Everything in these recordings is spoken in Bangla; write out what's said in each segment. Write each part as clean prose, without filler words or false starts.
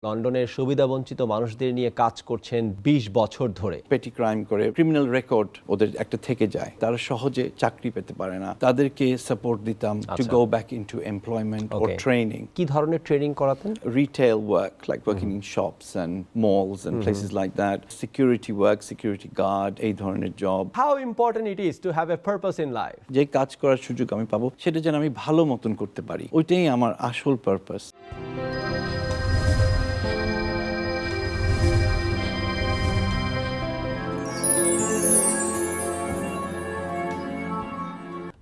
লন্ডনের সুবিধাবঞ্চিত মানুষদের নিয়ে কাজ করছেন ২০ বছর ধরে। পেটি ক্রাইম করে ক্রিমিনাল রেকর্ড ওদের একটা থেকে যায়, তারা সহজে চাকরি পেতে পারে না, তাদেরকে সাপোর্ট দিতাম to go back into employment or training. কি ধরনের ট্রেনিং করাতেন? Retail work, like working in shops and malls and places like that, security work, security guard, এই ধরনের job. How important it is to have a purpose in life. যে কাজ করার সুযোগ আমি পাবো সেটা যেন আমি ভালো মতন করতে পারি, ওইটাই আমার আসল purpose.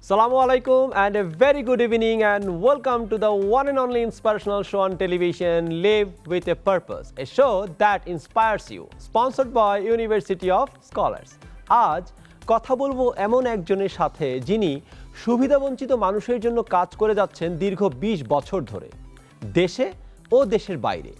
Assalamu alaikum and a very good evening and welcome to the one and only inspirational show on television, Live with a Purpose, a show that inspires you, sponsored by University of Scholars. আজ কথা বলবো এমন একজনের সাথে যিনি সুবিধাবঞ্চিত মানুষের জন্য কাজ করে যাচ্ছেন দীর্ঘ ২০ বছর ধরে, দেশে ও দেশের বাইরে।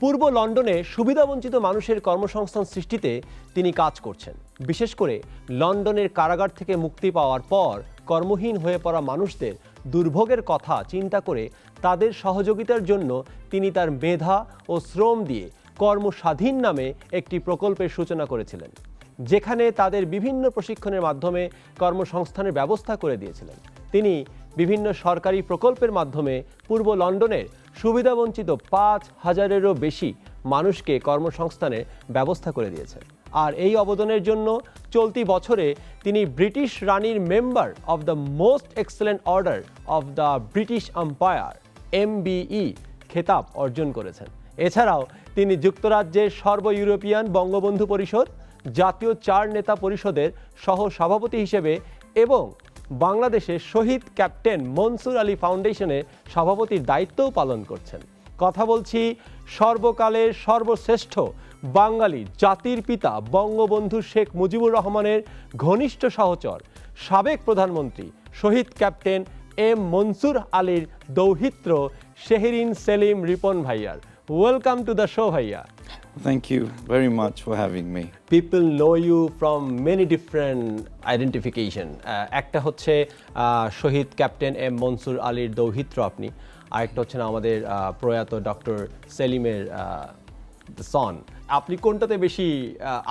পূর্ব লন্ডনে সুবিধাবঞ্চিত মানুষের কর্মসংস্থান সৃষ্টিতে তিনি কাজ করছেন। বিশেষ করে লন্ডনের কারাগার থেকে মুক্তি পাওয়ার পর কর্মহীন হয়ে পড়া মানুষদের দুর্ভোগের কথা চিন্তা করে তাদের সহযোগিতার জন্য তিনি তার মেধা ও শ্রম দিয়ে কর্মস্বাধীন নামে একটি প্রকল্পের সূচনা করেছিলেন, যেখানে তাদের বিভিন্ন প্রশিক্ষণের মাধ্যমে কর্মসংস্থানের ব্যবস্থা করে দিয়েছিলেন। তিনি বিভিন্ন সরকারি প্রকল্পের মাধ্যমে পূর্ব লন্ডনের সুবিধাবঞ্চিত ৫,০০০-এরও বেশি মানুষকে কর্মসংস্থানের ব্যবস্থা করে দিয়েছেন। আর এই অবদানের জন্য চলতি বছরে তিনি ব্রিটিশ রানীর member of the most excellent order of the British empire MBE খেতাব অর্জন করেছেন। এছাড়াও তিনি যুক্তরাজ্যের সর্ব ইউরোপিয়ান বঙ্গবন্ধু পরিষদ, জাতীয় ৪ নেতা পরিষদের সহ সভাপতি হিসেবে এবং বাংলাদেশের শহীদ ক্যাপ্টেন মনসুর আলী ফাউন্ডেশনের সভাপতির দায়িত্বও পালন করছেন। কথা বলছি সর্বকালের সর্বশ্রেষ্ঠ বাঙালি জাতির পিতা বঙ্গবন্ধু শেখ মুজিবুর রহমানের ঘনিষ্ঠ সহচর, সাবেক প্রধানমন্ত্রী শহীদ ক্যাপ্টেন M মনসুর আলীর দৌহিত্র শেহরিন সেলিম রিপন ভাইয়ার। ওয়েলকাম টু দ্য শো ভাইয়া। Thank you very much for having me. People know you from many different identification. একটা হচ্ছে শহীদ ক্যাপ্টেন M মনসুর আলীর দৌহিত্র আপনি, আরেকটা হচ্ছে না আমাদের প্রয়াত ডক্টর সেলিমের সন। আপনি কোনটাতে বেশি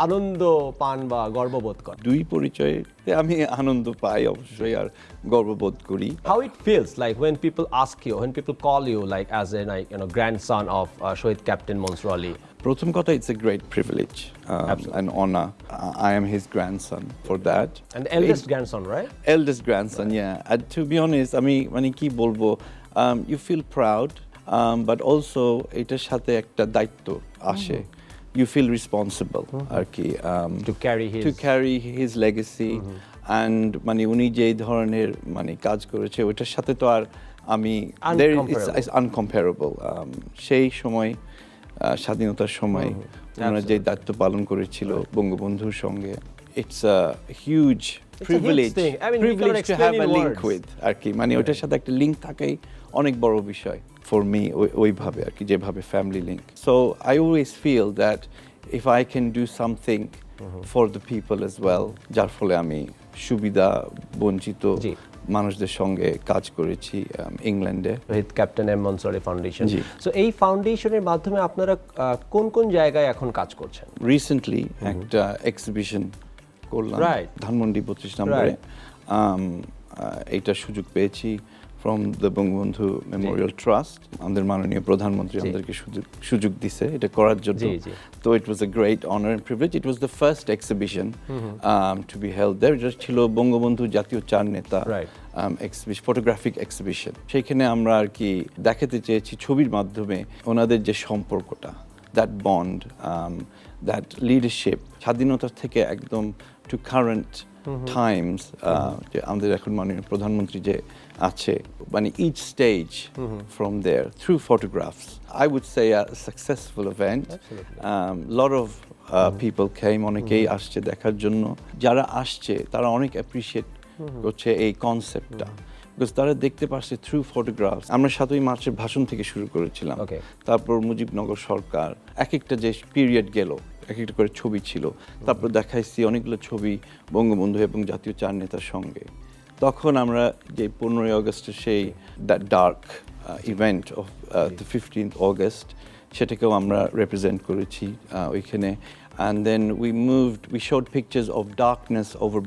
আনন্দ পান বা গর্ববোধ করেন? দুই পরিচয়ে আমি আনন্দ পাই অবশ্যই, আর গর্ববোধ করি। How it feels like when people ask you, when people call you like as a grandson of Shahid Captain Mansur Ali? প্রথম কথা, it's a great privilege and honor. I am his grandson for that. And the eldest grandson, right? Eldest grandson, yeah. And to be honest, আমি মানে কি বলবো, you feel proud, but also এটার সাথে একটা দায়িত্ব আসে। You feel responsible আর কি, to carry his legacy and মানে উনি যে ধরনের মানে কাজ করেছে ওইটার সাথে তো আর আমি it's uncomparable. সেই সময় স্বাধীনতার সময় ওনারা যে দায়িত্ব পালন করেছিল বঙ্গবন্ধুর সঙ্গে, it's a huge privilege to have a link with আর কি, মানে ওইটার সাথে একটা লিঙ্ক থাকাই অনেক বড় বিষয় for me, ওইভাবে আর কি, যেভাবে family link. So I always feel that if I can do something for the people as well, যার ফলে আমি সুবিধা বঞ্চিত মানুষদের সঙ্গে কাজ করেছি ইংল্যান্ডে, Shaheed captain M Mansur Ali foundation. So এই ফাউন্ডেশনের মাধ্যমে আপনারা কোন কোন জায়গায় এখন কাজ করছেন? রিসেন্টলি একটা এক্সিবিশন করলাম ধানমন্ডি ২৫ নম্বরে। এইটার সুযোগ পেয়েছি from the Bangabandhu Memorial trust. আমাদের মাননীয় প্রধানমন্ত্রী আমাদেরকে সুযোগ দিছে এটা করার জন্য। তো it was a great honor and privilege. It was the first exhibition to be held there. এটা ছিল বঙ্গবন্ধু জাতীয় ৪ নেতা এক্সিবিশন, ফটোগ্রাফিক এক্সিবিশন। সেখানে আমরা আর কি দেখাতে চেয়েছি ছবির মাধ্যমে ওনাদের যে সম্পর্কটা, that bond, that leadership, স্বাধীনতা থেকে একদম to current times, যে আমাদের এখন মাননীয় প্রধানমন্ত্রী যে আছে, মানে each stage from there through photographs. I would say a successful event. Lot of people came, অনেকেই আসছে দেখার জন্য। যারা আসছে তারা অনেক অ্যাপ্রিশিয়েট করছে এই কনসেপ্টটা, বিকজ তারা দেখতে পাচ্ছে থ্রু ফটোগ্রাফস। আমরা ৭ই মার্চের ভাষণ থেকে শুরু করেছিলাম, তারপর মুজিবনগর সরকার, এক একটা যে পিরিয়ড গেল এক একটা করে ছবি ছিল, তারপর দেখাইছি অনেকগুলো ছবি বঙ্গবন্ধু এবং জাতীয় ৪ নেতার সঙ্গে। তখন আমরা যে 15ই আগস্টের সেই dark event of the 15th August, সেটাকেও আমরা রিপ্রেজেন্ট করেছি ওইখানে and then we showed pictures of darkness over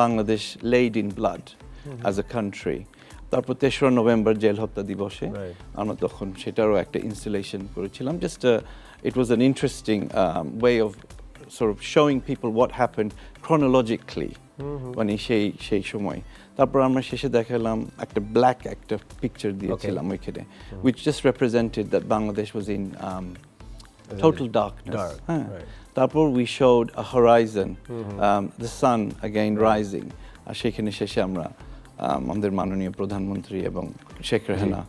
Bangladesh laid in blood as a country তারপর 3রা নভেম্বর জেল হত্যা দিবসে আমরা তখন সেটারও একটা ইনস্টলেশন করেছিলাম just it was an interesting way of sort of showing people what happened chronologically মানে সেই সময় তারপর আমরা শেষে দেখালাম একটা ব্ল্যাক একটা পিকচার দিয়েছিলাম ওইখানে which just represented that Bangladesh was in total darkness তারপর we showed a horizon the sun again rising আর সেখানে শেষে আমরা আমাদের মাননীয় প্রধানমন্ত্রী এবং শেখ রেহানা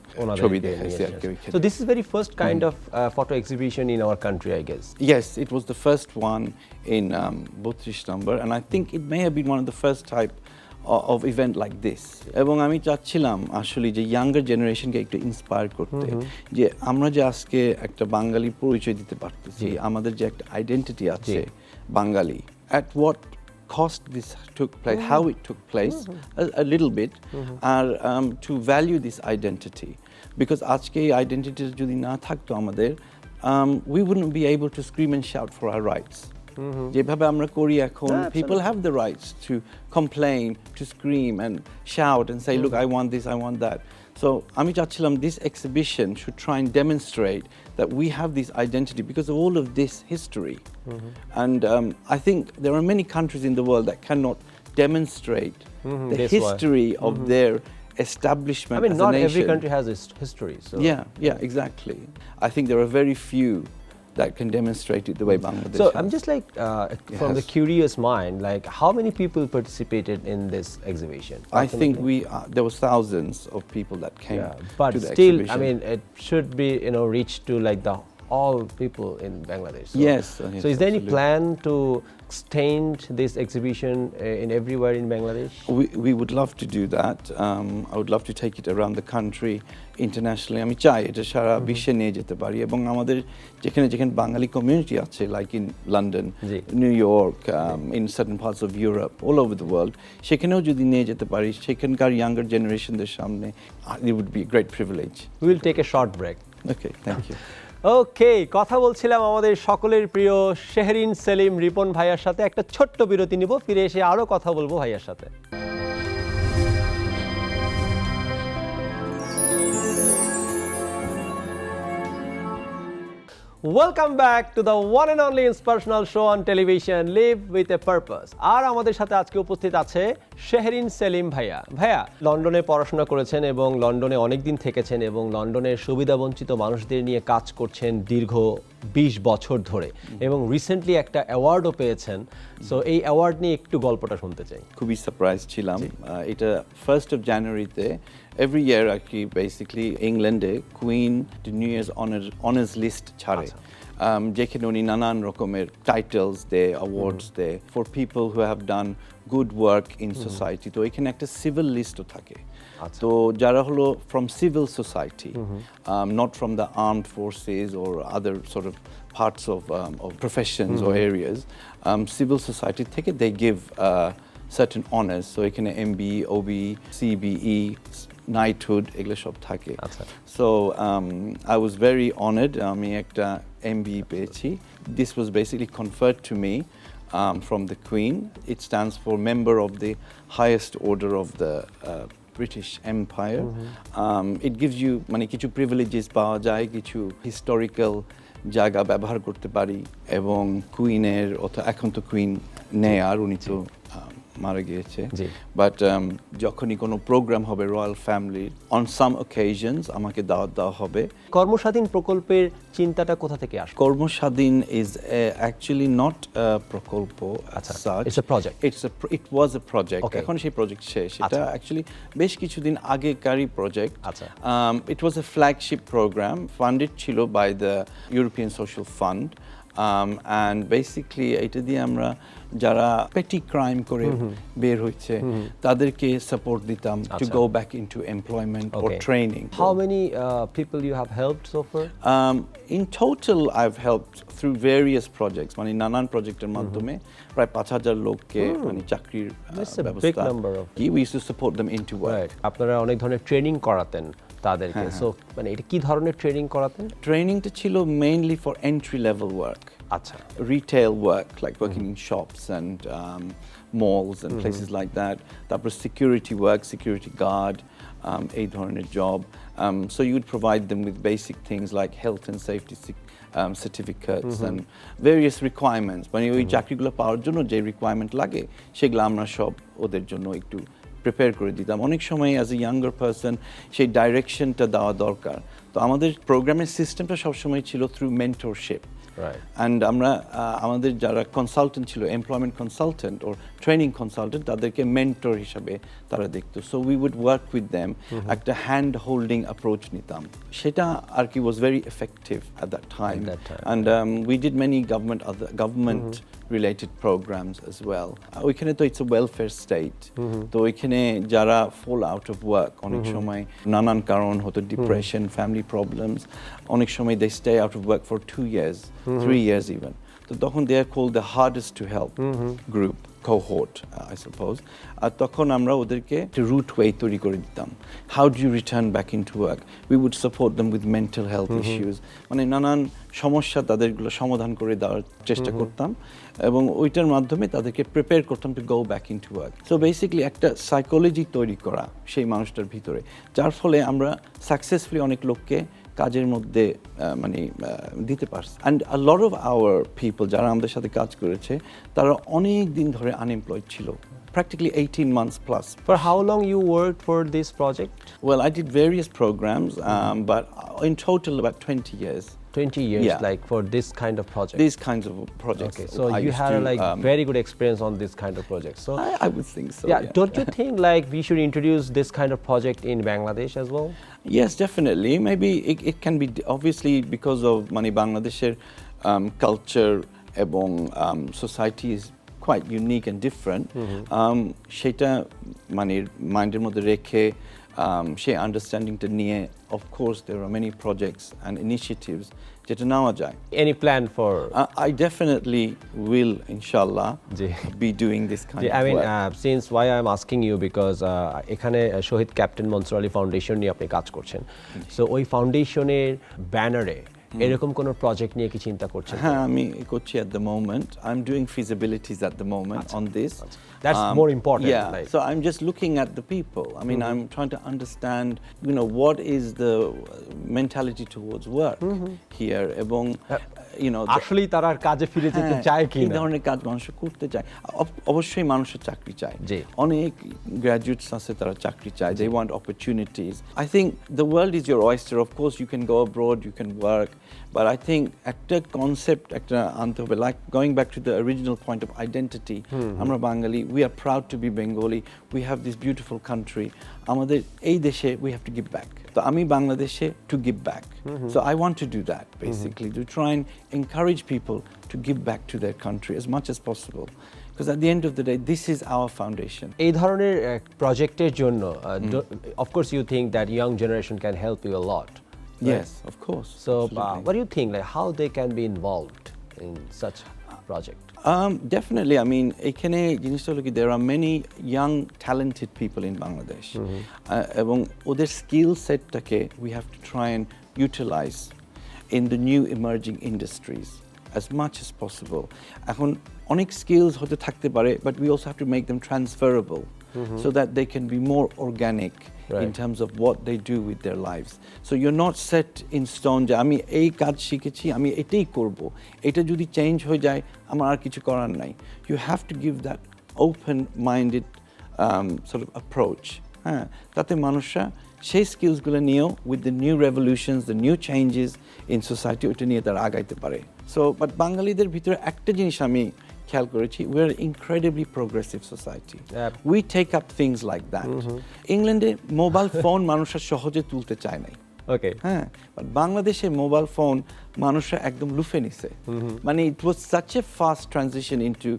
ছবি দেখাইছি আর কি ওইখানে So this is very first kind of photo exhibition in our country, I guess. Yes, it was the first one in 32 number and I think it may have been one of the first type of event like this এবং আমি চাচ্ছিলাম আসলে যে ইয়াঙ্গার জেনারেশনকে একটু ইন্সপায়ার করতে যে আমরা যে আজকে একটা বাঙালি পরিচয় দিতে পারতেছি আমাদের যে একটা আইডেন্টিটি আছে বাঙালি at what cost this took place how it took place a little bit to value this identity because আজকে এই আইডেন্টিটি যদি না থাকতো আমাদের we wouldn't be able to scream and shout for our rights যেভাবে আমরা করি এখন people have the rights to complain to scream and shout and say look I want this I want that so আমি চাচ্ছিলাম this exhibition should try and demonstrate that we have this identity because of all of this history and I think there are many countries in the world that cannot demonstrate the history of their establishment I mean as not a nation. every country has its history so yeah exactly I think there are very few that can demonstrate it the way Bangladesh so has. I'm just like from the curious mind like how many people participated in this exhibition I think there was thousands of people that came but to the still exhibition. I mean it should be reach to like the all people in Bangladesh so, yes so is there any plan to extend this exhibition in everywhere in Bangladesh we would love to do that I would love to take it around the country internationally আমি চাই এটা সারা বিশ্বে নিয়ে যেতে পারি এবং আমাদের যেখানে বাঙালি কমিউনিটি আছে like in London New York in certain parts of Europe all over the world সেখানেও যদি নিয়ে যেতে পারি সেখানকার younger generationদের সামনে it would be a great privilege we will take a short break okay thank you ওকে কথা বলছিলাম আমাদের সকলের প্রিয় শেহরিন সেলিম রিপন ভাইয়ার সাথে একটা ছোট্ট বিরতি নিব ফিরে এসে আরো কথা বলবো ভাইয়ার সাথে Welcome back to the one and only inspirational show on television Live with a Purpose আর আমাদের সাথে আজকে উপস্থিত আছে শেহরিন সেলিম ভাইয়া লন্ডনে পড়াশোনা করেছেন এবং লন্ডনে অনেক দিন থেকেছেন এবং লন্ডনের সুবিধাবঞ্চিত মানুষদের নিয়ে কাজ করছেন দীর্ঘ 20 বছর ধরে এবং রিসেন্টলি একটা অ্যাওয়ার্ডও পেয়েছেন সো এই অ্যাওয়ার্ড নিয়ে একটু গল্পটা শুনতে চাই খুবই সারপ্রাইজ ছিলাম এটা 1st of January-তে every year আর কি basically ইংল্যান্ডে queen new years honours list ছাড়ে যেখানে উনি নানান রকমের টাইটেলস দেয় অ্যাওয়ার্ডস দেয় for people who have done good work in society তো এখানে একটা সিভিল লিস্টও থাকে তো যারা হলো from civil society not from the armed forces or other sort of parts of professions or areas civil society থেকে they give certain honors so এখানে MBE, OBE, CBE, knighthood এগুলো সব থাকে so I was very honored আমি একটা MBE পেয়েছি this was basically conferred to me from the Queen it stands for member of the highest order of the British Empire it gives you মানে কিছু privileges পাওয়া যায় কিছু historical জায়গা ব্যবহার করতে পারি এবং কুইনের এখন তো কুইন নেই আর উনি তো মারা গিয়েছে বাট যখনই কোনো প্রোগ্রাম হবে রয়্যাল ফ্যামিলির অন সাম অকেশনস আমাকে দাওয়াত দেওয়া হবে কর্মস্বাধীন প্রকল্পের চিন্তাটা কোথা থেকে আসে কর্মস্বাধীন ইজ অ্যাকচুয়ালি নট প্রকল্প it's a project it was a project এখন সেই প্রজেক্ট শেষ এটা অ্যাকচুয়ালি বেশ কিছুদিন আগেকারই project it was a flagship programme funded ছিল by the European Social Fund and basically এটা দিয়ে আমরা যারা পেটি ক্রাইম করে বের হচ্ছে তাদেরকে সাপোর্ট দিতাম to go back into employment or training. How many people you have helped so far? In total I've helped through various projects মানে নানান প্রজেক্টের মাধ্যমে প্রায় 5000 লোককে মানে চাকরির ব্যবস্থা big number of we used to support them into work. আপনারা অনেক ধরনের ট্রেনিং করাতেন তাদেরকে সো মানে এটা কি ধরনের ট্রেনিং করাতেন ট্রেনিংটা ছিল mainly for entry level work আচ্ছা retail work like working in shops and malls and places like that তারপর security work security guard এই ধরনের job so you would provide them with basic things like health and safety certificates and various requirements মানে ওই চাকরিগুলো পাওয়ার জন্য যে রিকোয়ারমেন্ট লাগে সেগুলো আমরা সব ওদের জন্য একটু প্রিপেয়ার করে দিতাম অনেক সময় অ্যাজ এ ইয়াঙ্গার পারসন সেই ডাইরেকশনটা দেওয়া দরকার তো আমাদের প্রোগ্রামের সিস্টেমটা সবসময় ছিল থ্রু মেন্টরশিপ অ্যান্ড আমরা আমাদের যারা কনসালটেন্ট ছিল এমপ্লয়মেন্ট কনসালটেন্ট ও ট্রেনিং কনসালটেন্ট তাদেরকে মেন্টর হিসাবে তারা দেখতো so we would work with them একটা হ্যান্ড হোল্ডিং অ্যাপ্রোচ নিতাম সেটা আর কি was very effective at that time and we did many government related programs as well ওইখানে তো ইটস a welfare state তো ওইখানে যারা fall out of work অনেক সময় নানান কারণ হতো ডিপ্রেশন ফ্যামিলি প্রবলেমস অনেক সময় they stay out of work for 2 years 3 years even তো তখন they are called the hardest to help group cohort I suppose আর তখন আমরা ওদেরকে একটা route way তৈরি করে দিতাম how do you return back into work we would support them with mental health issues মানে নানান সমস্যা তাদেরগুলো সমাধান করে দেওয়ার চেষ্টা করতাম এবং ওইটার মাধ্যমে তাদেরকে প্রিপেয়ার করতাম two go back into work so basically একটা সাইকোলজি তৈরি করা সেই মানুষটার ভিতরে যার ফলে আমরা সাকসেসফুলি অনেক লোককে কাজের মধ্যে মানে দিতে পারছি and a lot of our people যারা আমাদের সাথে কাজ করেছে তারা অনেক দিন ধরে আনএমপ্লয়েড ছিল practically 18 months plus. For how long you worked for this project? Well, I did various programs, but in total about 20 years. 20 years, Yeah. like for this kind of project? These kinds of projects. Okay, so I you used had to, like very good experience on this kind of project. So I would think so. yeah, don't you think like we should introduce this kind of project in Bangladesh as well? Yes, definitely. Maybe it can be obviously because of Mani Bangladesh's culture এবং society is quite unique and different. সেটা মানে মাইন্ডের মধ্যে রেখে সেই আন্ডারস্ট্যান্ডিংটা নিয়ে of course there are many projects and initiatives যেটা নেওয়া যায় Any plan for I definitely will inshallah be doing this kind of I mean work. Since why I'm asking you because এখানে শহীদ ক্যাপ্টেন মনসুর আলী ফাউন্ডেশন নিয়ে আপনি কাজ করছেন সো ওই ফাউন্ডেশনের ব্যানারে এরকম কোন প্রজেক্ট নিয়ে কি চিন্তা করছেন হ্যাঁ আমি করছি at the moment I'm doing feasibilities at the moment on this that's more important yeah like. So I'm just looking at the people I mean I'm trying to understand what is the mentality towards work here এবং আসলে তারা কাজে ফিরে যেতে চায় কি এই ধরনের কাজ মানুষ করতে চায় অবশ্যই মানুষের চাকরি চায় অনেক গ্র্যাজুয়েটস আছে তারা চাকরি চায় they want opportunities I think the world is your oyster of course you can go abroad you can work but I think একটা কনসেপ্ট একটা আনতে হবে like going back to the original point of identity আমরা বাঙালি we are proud to be Bengali we have this beautiful country আমাদের এই দেশে we have to give back তো আমি বাংলাদেশে to give back so I want to do that basically to try and encourage people to give back to their country as much as possible because at the end of the day this is our foundation এই ধরনের প্রজেক্টের জন্য of course you think that young generation can help you a lot right? Yes of course so what do you think like how they can be involved in such project definitely I mean এখানে জিনিসটা হলো কি there are many young talented people in Bangladesh এবং ওদের skill সেটটাকে we have to try and utilize in the new emerging industries as much as possible এখন অনেক skills হতে থাকতে পারে but we also have to make them transferable so that they can be more organic in terms of what they do with their lives so you're not set in stone যে আমি এই কাজ শিখেছি আমি এটাই করব এটা যদি চেঞ্জ হয়ে যায় আমার আর কিছু করার নাই you have to give that open minded sort of approach হ্যাঁ তাতে মানুষরা সেই স্কিলসগুলো নিয়েও with the new revolutions the new changes in society ওটা নিয়ে তারা আগাইতে পারে so but বাঙালিদের ভিতরে একটা জিনিস আমি খেয়াল করেছি we are an incredibly progressive society we take up things like that ইংল্যান্ডে মোবাইল ফোন মানুষরা সহজে তুলতে চায় না okay হ্যাঁ বাট বাংলাদেশে মোবাইল ফোন মানুষরা একদম লুফে নিছে মানে it was such a fast transition into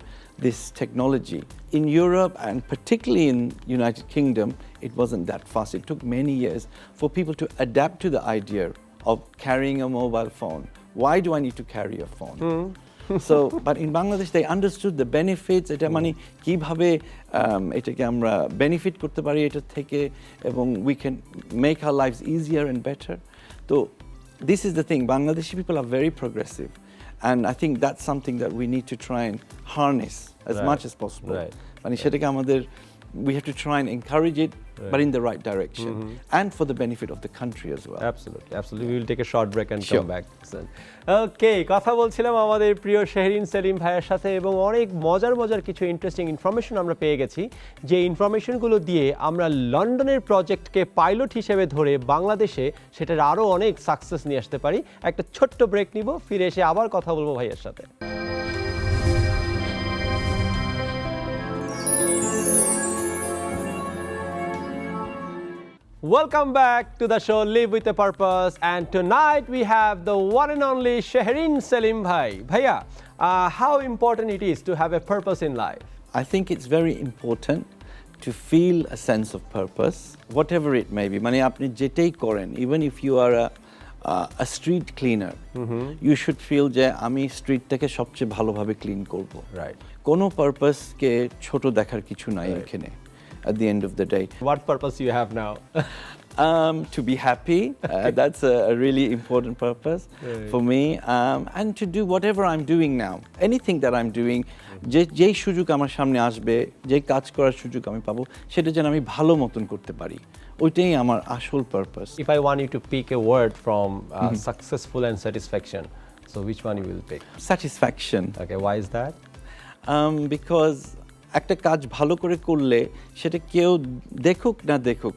this technology in Europe and particularly in United Kingdom it wasn't that fast it took many years for people to adapt to the idea of carrying a mobile phone why do I need to carry a phone So, but in Bangladesh, they understood the benefits. এটা মানে কিভাবে এটাকে আমরা benefit করতে পারি এটা থেকে এবং we can make our lives easier and better. So, this is the thing. Bangladeshi people are very progressive, and I think that's something that we need to try and harness as much as possible. মানে সেটাকে আমাদের we have to try and encourage it, but in the right direction, and for the benefit of the country as well. Absolutely. We will take a short break and come back. Okay, কথা বলছিলাম আমাদের প্রিয় শেহরিন সেলিম ভাইয়ের সাথে এবং অনেক মজার কিছু ইন্টারেস্টিং ইনফরমেশন আমরা পেয়ে গেছি, যে ইনফরমেশনগুলো দিয়ে আমরা লন্ডনের প্রজেক্টকে পাইলট হিসেবে ধরে বাংলাদেশে সেটার আরও অনেক সাকসেস নিয়ে আসতে পারি। একটা ছোট্ট ব্রেক নিব, ফিরে এসে আবার কথা বলবো ভাইয়ের সাথে। Welcome back to the show Live with a Purpose, and tonight we have the one and only Shehrin Selim Bhai. Bhaiya, how important it is to have a purpose in life? I think it's very important to feel a sense of purpose, whatever it may be. Mane apni jetai koren, even if you are a street cleaner, you should feel je ami street take sobche bhalo bhabe clean korbo. Right. Kono purpose ke choto dekhar kichu nai ekhane. At the end of the day. What purpose you have now? To be happy, that's a really important purpose for me, and to do whatever I'm doing now. Anything that I'm doing, যেই সুযোগ আমার সামনে আসবে, যেই কাজ করার সুযোগ আমি পাবো, সেটা যেন আমি ভালো মতন করতে পারি, ওইটাই আমার আসল purpose. If I want you to pick a word from successful and satisfaction, so which one you will pick? Satisfaction. Okay, why is that? Because একটা কাজ ভালো করে করলে সেটা কেউ দেখুক না দেখুক,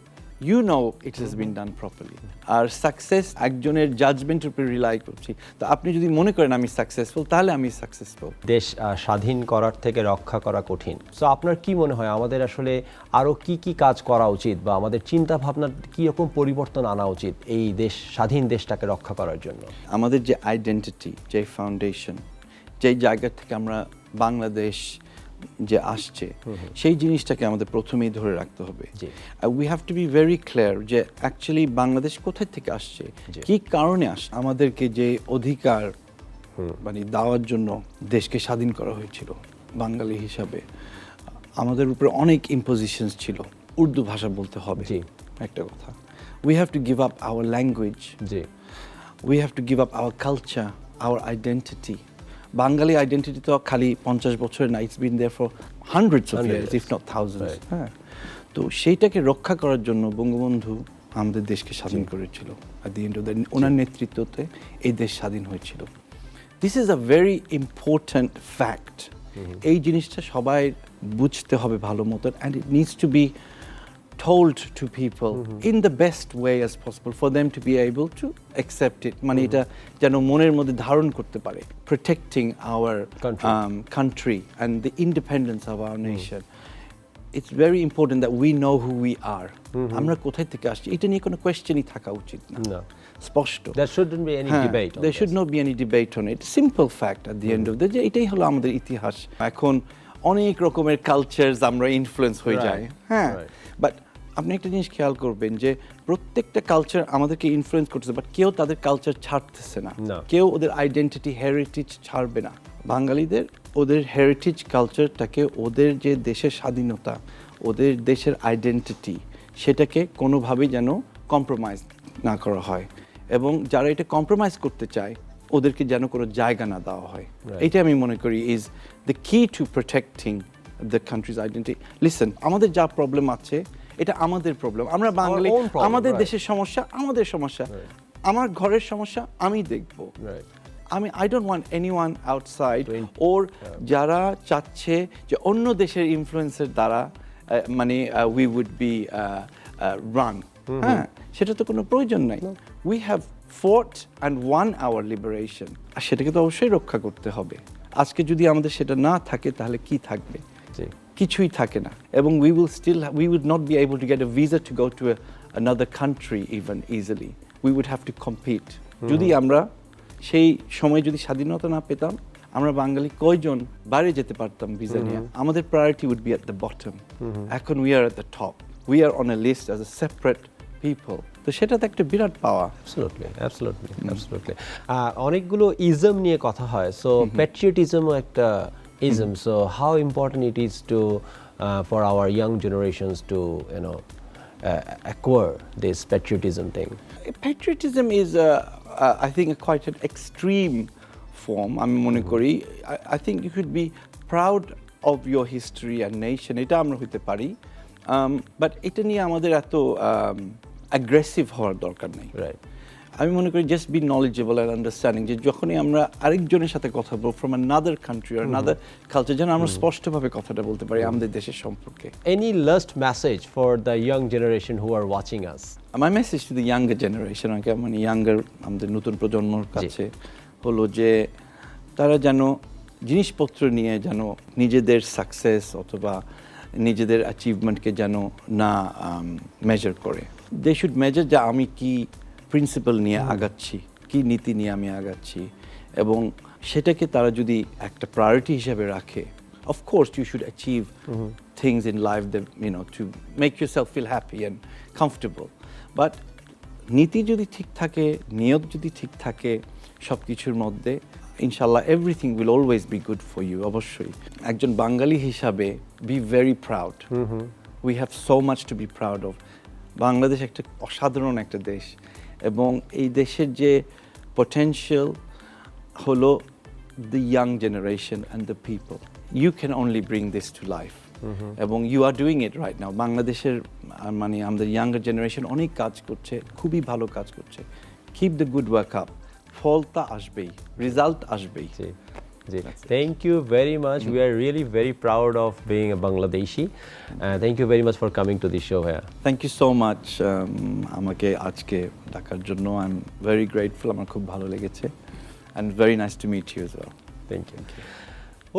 you know it has been done properly. আর সাকসেস একজনের জাজমেন্টের উপর রিলাই করছি। তো আপনি যদি মনে করেন আমি সাকসেসফুল, তাহলে আমি সাকসেসফুল। দেশ স্বাধীন করার থেকে রক্ষা করা কঠিন। সো আপনার কি মনে হয় আমাদের আসলে আরও কি কাজ করা উচিত, বা আমাদের চিন্তা ভাবনার কী রকম পরিবর্তন আনা উচিত এই স্বাধীন দেশটাকে রক্ষা করার জন্য? আমাদের যে আইডেন্টিটি, যে ফাউন্ডেশন, যেই জায়গা থেকে আমরা বাংলাদেশ যে আসছে, সেই জিনিসটাকে আমাদের প্রথমেই ধরে রাখতে হবে। We have two be very clear যে অ্যাকচুয়ালি বাংলাদেশ কোথায় থেকে আসছে, কি কারণে আসছে। আমাদেরকে যে অধিকার মানে দেওয়ার জন্য দেশকে স্বাধীন করা হয়েছিল বাঙালি হিসাবে, আমাদের উপরে অনেক ইম্পোজিশনস ছিল। উর্দু ভাষা বলতে হবে একটা কথা। We have to give up our language, we have to give up our culture, our identity. Bengali identity তো খালি 50 বছরের না, it's been there for hundreds of years, if not thousands. হ্যাঁ, তো সেইটাকে রক্ষা করার জন্য বঙ্গবন্ধু আমাদের দেশকে স্বাধীন করেছিল। At the end of the, ওনার নেতৃত্বতে এই দেশ স্বাধীন হয়েছিল। This is a very important fact. এই জিনিসটা সবাই বুঝতে হবে ভালো মতন, and it needs to be told to people in the best way as possible for them to be able to accept it. মানে এটা যেন মনের মধ্যে ধারণ করতে পারে। Protecting our country and the independence of our nation. It's very important that we know who we are. আমরা কোথায় থেকে আসছি, এটা নিয়ে কোনো কোয়েশ্চেনই থাকা উচিত না। স্পষ্ট। There shouldn't be any debate on There should not be any debate on it. Simple fact at the end of the day, এটাই হলো আমাদের ইতিহাস। এখন অনেক রকমের কালচারস আমরা ইনফ্লুয়েন্স হয়ে যায়। হ্যাঁ, বাট আপনি একটা জিনিস খেয়াল করবেন যে প্রত্যেকটা কালচার আমাদেরকে ইনফ্লুয়েন্স করতেছে, বাট কেউ তাদের কালচার ছাড়তেছে না। কেউ ওদের আইডেন্টিটি, হেরিটেজ ছাড়বে না। বাঙালিদের ওদের হেরিটেজ কালচারটাকে, ওদের যে দেশের স্বাধীনতা, ওদের দেশের আইডেন্টিটি, সেটাকে কোনোভাবেই যেন কম্প্রোমাইজ না করা হয়, এবং যারা এটা কম্প্রোমাইজ করতে চায় ওদেরকে যেন কোনো জায়গা না দেওয়া হয়। এটা আমি মনে করি is the key to protecting the country's identity. Listen, আমাদের যা প্রবলেম আছে এটা আমাদের প্রবলেম, আমরা বাঙালি, আমাদের দেশের সমস্যা আমাদের সমস্যা, আমার ঘরের সমস্যা আমি দেখব। I don't want anyone outside or যারা চাচ্ছে যে অন্য দেশের ইনফ্লুয়েন্সের দ্বারা মানে we would be run, হ্যাঁ, সেটা তো কোনো প্রয়োজন নাই। We have fought and won our liberation, আর সেটাকে তো অবশ্যই রক্ষা করতে হবে। আজকে যদি আমাদের সেটা না থাকে তাহলে কি থাকবে? কিছুই থাকে না। এবং we would not be able to get a visa to go to another country even easily. We would have to compete. যদি আমরা সেই সময় যদি স্বাধীনতা না পেতাম, আমরা বাঙালি কয়জন বাইরে যেতে পারতাম ভিসা নিয়ে? আমাদের priority would be at the bottom. এখন we are at the top. We are on a list as a separate people. তো সেটা তো একটা বিরাট পাওয়া। অ্যাবসলিউটলি অনেকগুলো ইজম নিয়ে কথা হয়, সো প্যাট্রিয়টিজমও একটা ism, so how important it is to for our young generations to acquire this patriotism thing? Patriotism is, I think, quite an extreme form. আমি মনে করি, I think you could be proud of your history and nation. এটা আমরা হইতে পারি, বাট এটা নিয়ে আমাদের এত অ্যাগ্রেসিভ হওয়ার দরকার নেই। রাইট, আমি মনে করি just be knowledgeable and understanding, যে যখনই আমরা আরেকজনের সাথে কথা বলবো from another country or another culture, যেন আমরা স্পষ্টভাবে কথাটা বলতে পারি আমাদের দেশের সম্পর্কে। Any last message for the young generation who are watching us? My message to the younger generation, মানে ইয়াঙ্গার আমাদের নতুন প্রজন্মর কাছে হলো যে তারা যেন জিনিসপত্র নিয়ে যেন নিজেদের সাকসেস অথবা নিজেদের অ্যাচিভমেন্টকে যেন না মেজার করে। দে শুড মেজার যে আমি কি প্রিন্সিপাল নিয়ে আগাচ্ছি, কি নীতি নিয়ে আমি আগাচ্ছি, এবং সেটাকে তারা যদি একটা প্রায়োরিটি হিসেবে রাখে, of course you should achieve things in life that to make yourself feel happy and comfortable, but নীতি যদি ঠিক থাকে, নিয়ত যদি ঠিক থাকে সব কিছুর মধ্যে, ইনশাল্লাহ everything will always be good for you. অবশ্যই একজন বাঙালি হিসাবে be very proud, we have so much to be proud of. Bangladesh একটা অসাধারণ একটা দেশ, এবং এই দেশের যে পটেনশিয়াল হলো the young generation and the people, you can only bring this to life, এবং you are doing it right now. বাংলাদেশের মানে আমাদের ইয়াঙ্গার জেনারেশন অনেক কাজ করছে, খুবই ভালো কাজ করছে। Keep the good work up, ফলটা আসবেই, রেজাল্ট আসবেই। Thank you very much. We are really very proud of being a Bangladeshi. Thank you very much for coming to the show here. Thank you so much আমাকে আজকে ডাকার জন্য। আই এম ভেরি গ্রেটফুল, আমার খুব ভালো লেগেছে, and very nice to meet you as well. Thank you.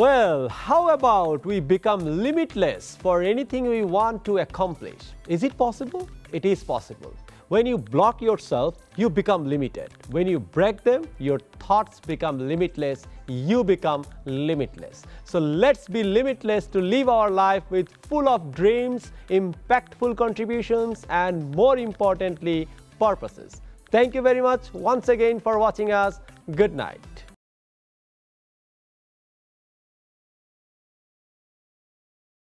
Well, how about we become limitless for anything we want to accomplish? Is it possible? It is possible. When you block yourself, you become limited. When you break them, your thoughts become limitless. You become limitless. So let's be limitless to live our life with full of dreams, impactful contributions, and more importantly, purposes. Thank you very much once again for watching us. Good night.